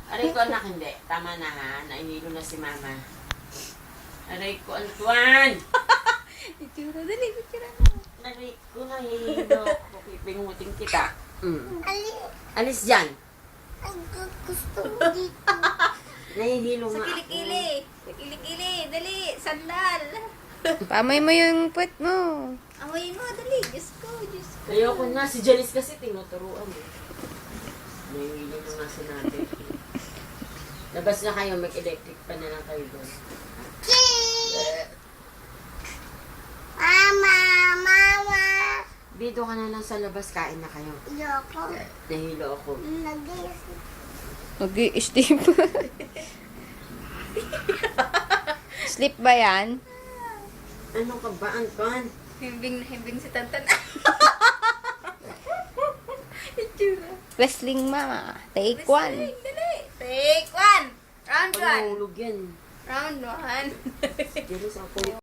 Aray ko anak, hindi. Tama na ha. Nainilo na si mama. Aray ko, Antoine! Itsura, dali, itsura mo. Aray ko, nahihilo. Pipingutin kita. Alis dyan. Gusto ko dito. Nahihilo Sa nga ako. kilikili. Sa kilikili, dali, sandal. Pamay mo yung puwet mo. Amoyin mo, dali. Diyos ko, Diyos ko. Ayoko na. Si Janice kasi tinuturuan eh. Nahihilo na nga si natin. Labas na kayo. Mag-electric pa na lang kayo doon. Mama. Dito ka na lang sa labas. Kain na kayo. Ayoko. Nahilo ako. Lagay. Mag-i-sleep. Sleep ba yan? Ano ka ba, Antoine? Himbing na himbing si Tantan. Itsura. Wrestling mama. Take one. Dali. Take one. Round Pag one. nahulog yan. Round one. Janice, ako